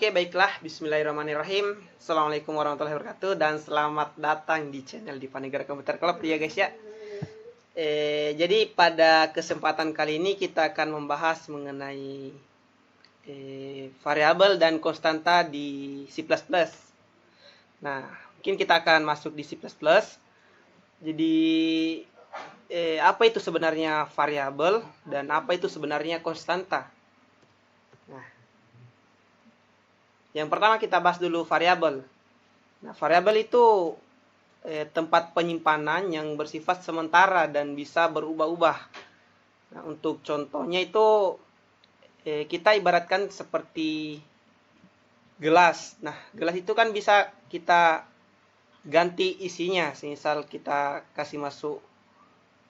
Oke, baiklah. Bismillahirrahmanirrahim. Assalamualaikum warahmatullahi wabarakatuh. Dan selamat datang di channel Dipa Negara Komputer Club ya guys ya. Jadi pada kesempatan kali ini kita akan membahas mengenai variabel dan konstanta di C++. Nah, mungkin kita akan masuk di C++. Jadi apa itu sebenarnya variabel dan apa itu sebenarnya konstanta? Nah, yang pertama kita bahas dulu variabel. Nah, variabel itu tempat penyimpanan yang bersifat sementara dan bisa berubah-ubah. Nah, untuk contohnya itu kita ibaratkan seperti gelas. Nah, gelas itu kan bisa kita ganti isinya. Misal kita kasih masuk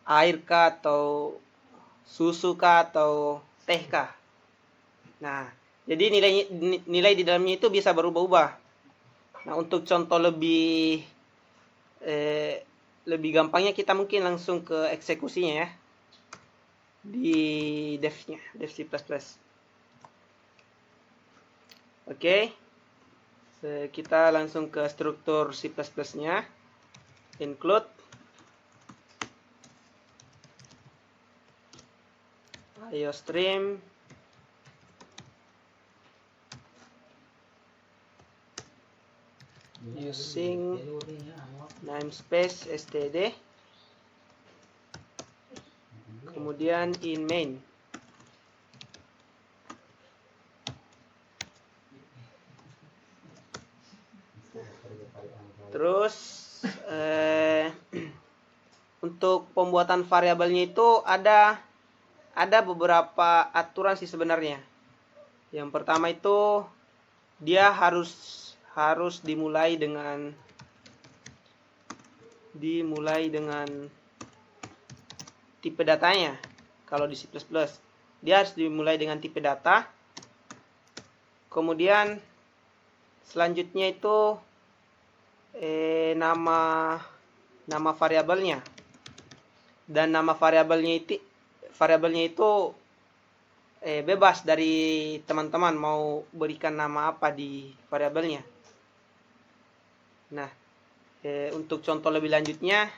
air kah, atau susu kah, atau teh kah. Nah, jadi nilai di dalamnya itu bisa berubah-ubah. Nah, untuk contoh lebih gampangnya kita mungkin langsung ke eksekusinya ya. Di dev-nya, dev C++. Oke. Kita langsung ke struktur C++-nya. Include IOStream using namespace std, kemudian in main. Terus untuk pembuatan variabelnya itu ada beberapa aturan sih sebenarnya. Yang pertama itu dia harus dimulai dengan tipe datanya. Kalau di C++, dia harus dimulai dengan tipe data. Kemudian selanjutnya itu nama variabelnya. Dan nama variabelnya itu bebas dari teman-teman mau berikan nama apa di variabelnya. Nah, untuk contoh lebih lanjutnya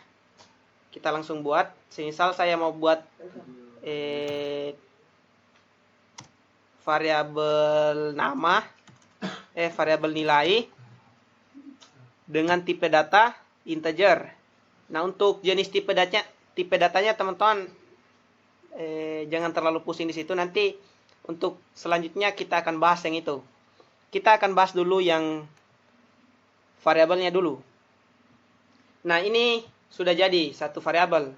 kita langsung buat. Misal saya mau buat variabel nama, variabel nilai dengan tipe data integer. Nah, untuk jenis tipe datanya teman-teman jangan terlalu pusing di situ. Nanti untuk selanjutnya kita akan bahas yang itu. Kita akan bahas dulu yang variabelnya dulu. Nah, ini sudah jadi satu variabel.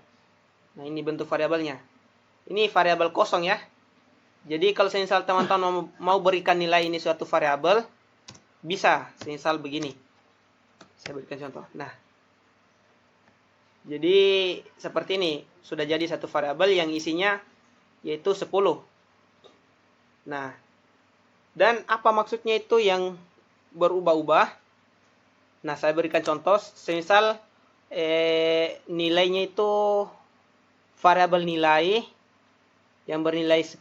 Nah, ini bentuk variabelnya. Ini variabel kosong ya. Jadi kalau misal teman-teman mau berikan nilai ini suatu variabel, bisa. Misal begini. Saya berikan contoh. Nah, jadi seperti ini. Sudah jadi satu variabel yang isinya yaitu 10. Nah, dan apa maksudnya itu yang berubah-ubah? Nah, saya berikan contoh. Semisal nilainya itu variabel nilai yang bernilai 10.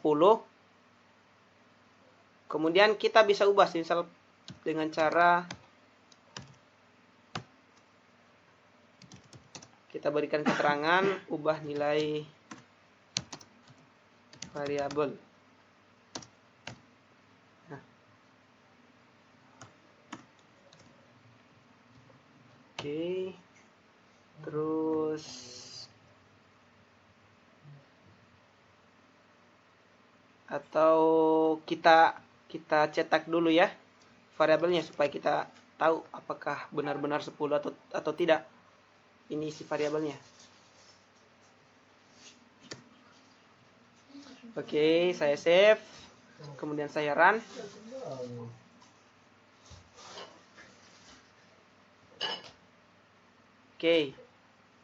Kemudian kita bisa ubah misal dengan cara kita berikan keterangan ubah nilai variabel. Nah. Oke. Terus atau kita cetak dulu ya variabelnya supaya kita tahu apakah benar-benar 10 atau tidak ini isi variabelnya. Oke, saya save, kemudian saya run. Oke,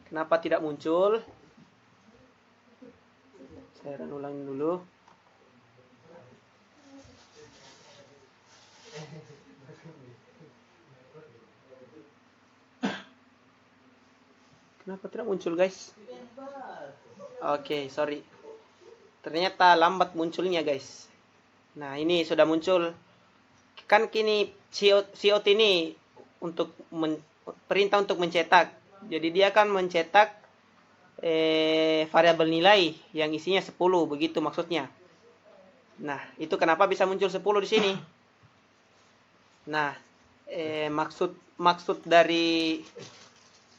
kenapa tidak muncul? Saya run ulang dulu. Kenapa tidak muncul guys? Oke, sorry. Ternyata lambat munculnya guys. Nah, ini sudah muncul. kan kini COT ini untuk perintah untuk mencetak. Jadi dia akan mencetak variabel nilai yang isinya 10, begitu maksudnya. Nah, itu kenapa bisa muncul 10 di sini. Nah, maksud dari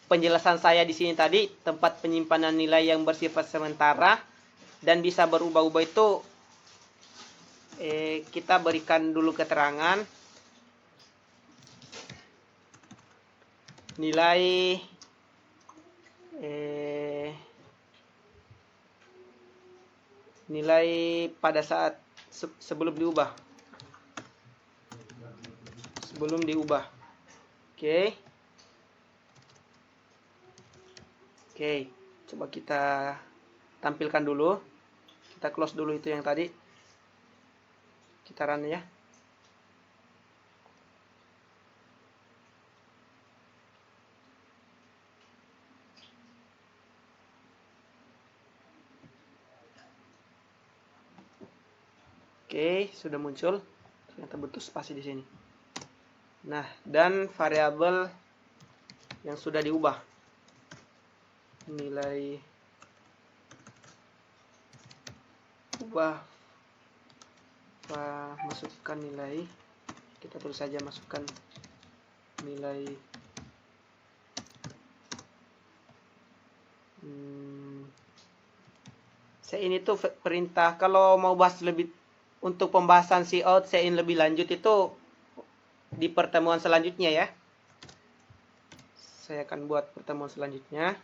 penjelasan saya di sini tadi, tempat penyimpanan nilai yang bersifat sementara dan bisa berubah-ubah itu kita berikan dulu keterangan nilai nilai pada saat sebelum diubah. Oke. Coba kita tampilkan dulu. Kita close dulu itu yang tadi. Kita run ya. Oke, sudah muncul. Ternyata butuh spasi di sini. Nah, dan variabel yang sudah diubah. Nilai ubah. Masukkan nilai. Kita terus saja masukkan nilai ini tuh perintah. Kalau mau bahas lebih untuk pembahasan cout in lebih lanjut itu di pertemuan selanjutnya ya. Saya akan buat pertemuan selanjutnya.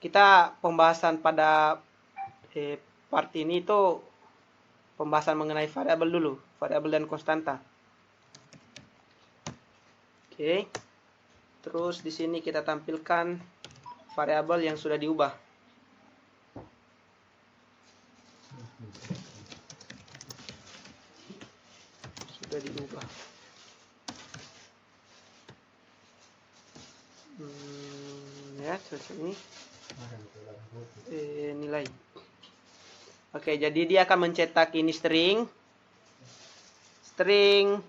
Kita pembahasan pada part ini itu pembahasan mengenai variabel dulu, variabel dan konstanta. Oke. Terus di sini kita tampilkan variabel yang sudah diubah. Sudah diubah. Ya, terus ini nilai. Oke, jadi dia akan mencetak ini string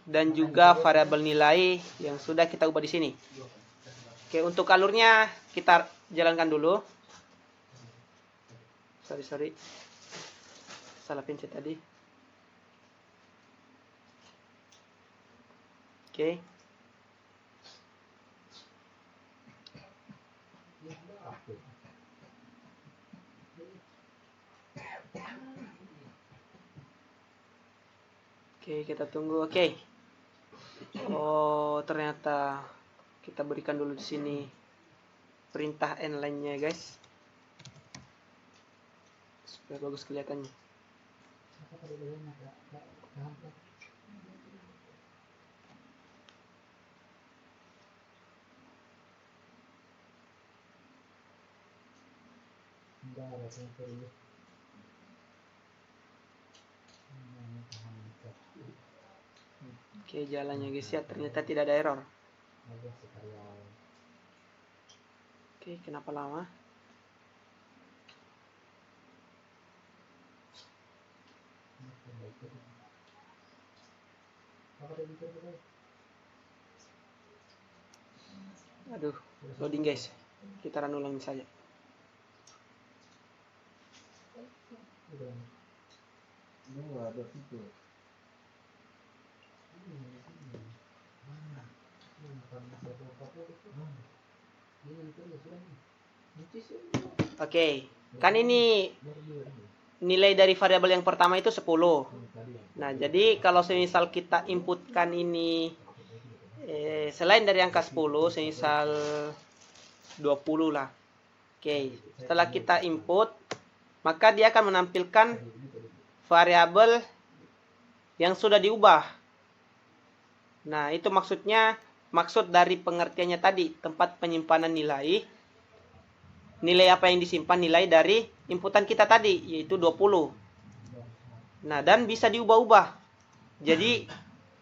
dan juga variabel nilai yang sudah kita ubah di sini. Oke, untuk alurnya kita jalankan dulu. Sorry. Salah pencet tadi. Oke. Oke, kita tunggu. Oke. Oh, ternyata kita berikan dulu di sini perintah n line-nya, guys. Supaya bagus kelihatannya. Oke, jalannya guys ya, ternyata tidak ada error. Oke, kenapa lama? Aduh, loading guys. Kita run ulang saja. Oke, kan ini nilai dari variabel yang pertama itu 10. Nah, jadi kalau semisal kita inputkan ini selain dari angka 10, semisal 20 lah. Oke, setelah kita input, maka dia akan menampilkan variabel yang sudah diubah. Nah, itu maksud dari pengertiannya tadi, tempat penyimpanan nilai. Nilai apa yang disimpan? Nilai dari inputan kita tadi, yaitu 20. Nah, dan bisa diubah-ubah. Jadi,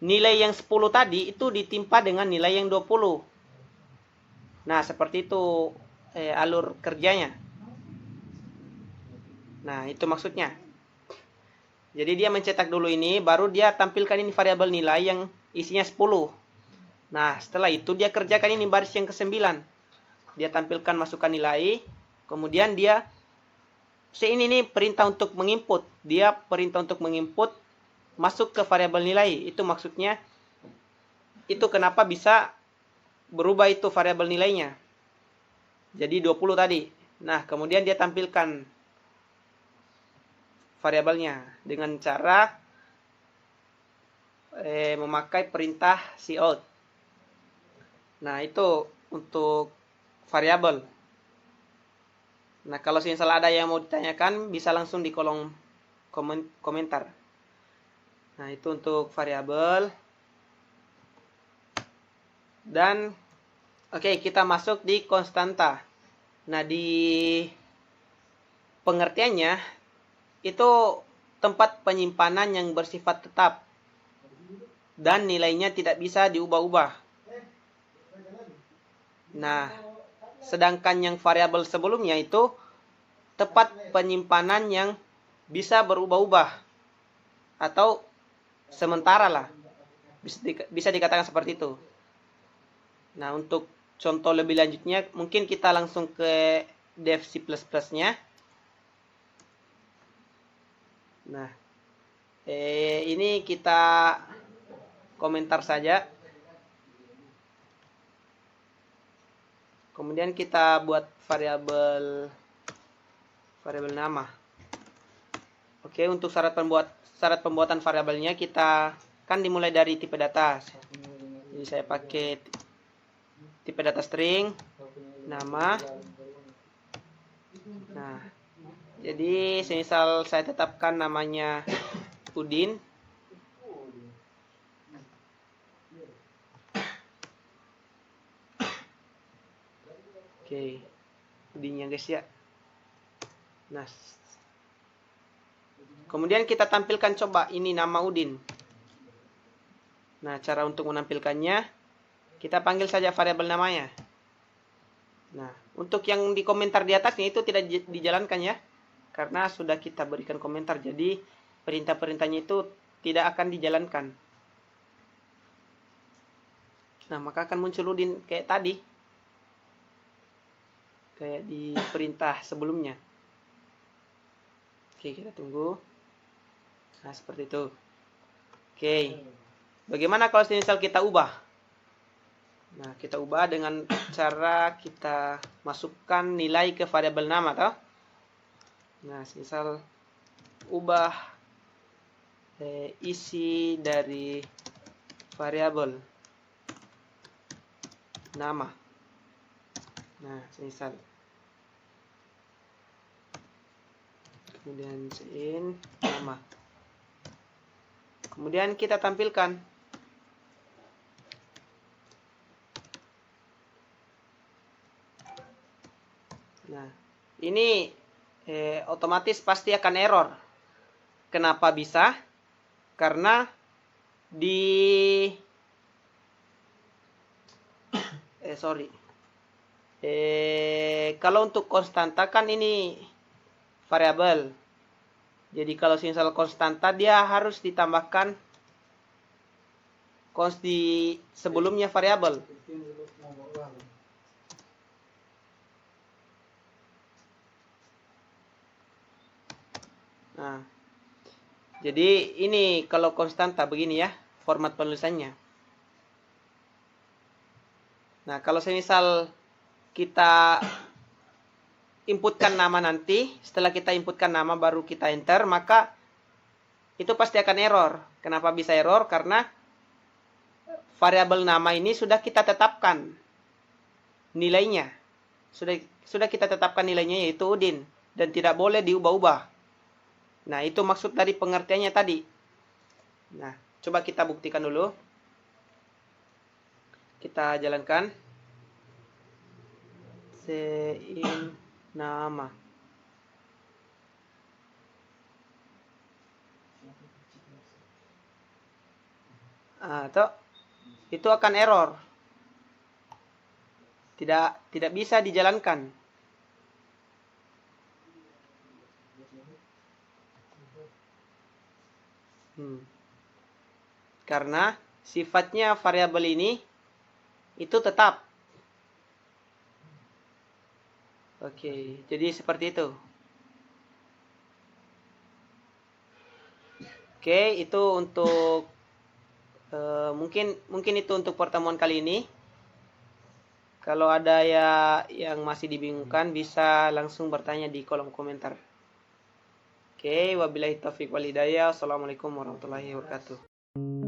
nilai yang 10 tadi itu ditimpa dengan nilai yang 20. Nah, seperti itu alur kerjanya. Nah, itu maksudnya. Jadi dia mencetak dulu ini, baru dia tampilkan ini variabel nilai yang isinya 10. Nah, setelah itu dia kerjakan ini baris yang ke-9. Dia tampilkan masukkan nilai, kemudian dia ini nih perintah untuk menginput. Dia perintah untuk menginput masuk ke variabel nilai. Itu maksudnya itu kenapa bisa berubah itu variabel nilainya. Jadi 20 tadi. Nah, kemudian dia tampilkan variabelnya dengan cara memakai perintah cout. Nah, itu untuk variabel. Nah, kalau misalnya ada yang mau ditanyakan, bisa langsung di kolom komentar. Nah, itu untuk variabel. Dan oke, kita masuk di konstanta. Nah, di pengertiannya itu tempat penyimpanan yang bersifat tetap dan nilainya tidak bisa diubah-ubah. Nah, sedangkan yang variabel sebelumnya itu tempat penyimpanan yang bisa berubah-ubah atau sementara lah. Bisa dikatakan seperti itu. Nah, untuk contoh lebih lanjutnya, mungkin kita langsung ke dev C++-nya. Nah, ini kita komentar saja. Kemudian kita buat variabel nama. Oke, untuk syarat pembuatan variabelnya kita kan dimulai dari tipe data. Jadi saya pakai tipe data string, nama. Nah, jadi semisal saya tetapkan namanya Udin. Oke, Udinnya guys ya. Nah, kemudian kita tampilkan coba ini nama Udin. Nah, cara untuk menampilkannya, kita panggil saja variabel namanya. Nah, untuk yang di komentar di atasnya itu tidak dijalankan ya. Karena sudah kita berikan komentar. Jadi, perintah-perintahnya itu tidak akan dijalankan. Nah, maka akan muncul Udin kayak tadi. Kayak di perintah sebelumnya. Oke, kita tunggu. Nah, seperti itu. Oke. Bagaimana kalau misal kita ubah? Nah, kita ubah dengan cara kita masukkan nilai ke variabel nama, toh? Nah, misal ubah isi dari variabel nama. Nah, misal kemudian in nama. Kemudian kita tampilkan. Nah, ini otomatis pasti akan error. Kenapa bisa? Karena di kalau untuk konstanta kan ini variabel. Jadi kalau misal konstanta dia harus ditambahkan const di sebelumnya variabel. Nah, jadi ini kalau konstanta begini ya format penulisannya. Nah, kalau misal kita inputkan nama nanti, setelah kita inputkan nama baru kita enter, maka itu pasti akan error. Kenapa bisa error? Karena variabel nama ini sudah kita tetapkan nilainya. Sudah kita tetapkan nilainya yaitu Udin dan tidak boleh diubah-ubah. Nah, itu maksud dari pengertiannya tadi. Nah, coba kita buktikan dulu. Kita jalankan. Sein nama. Atau itu akan error. Tidak bisa dijalankan. Karena sifatnya variabel ini itu tetap. Oke, jadi seperti itu. Oke, itu untuk mungkin itu untuk pertemuan kali ini. Kalau ada yang masih dibingungkan, bisa langsung bertanya di kolom komentar. Oke, wabillahi taufiq wal hidayah. Assalamualaikum warahmatullahi wabarakatuh.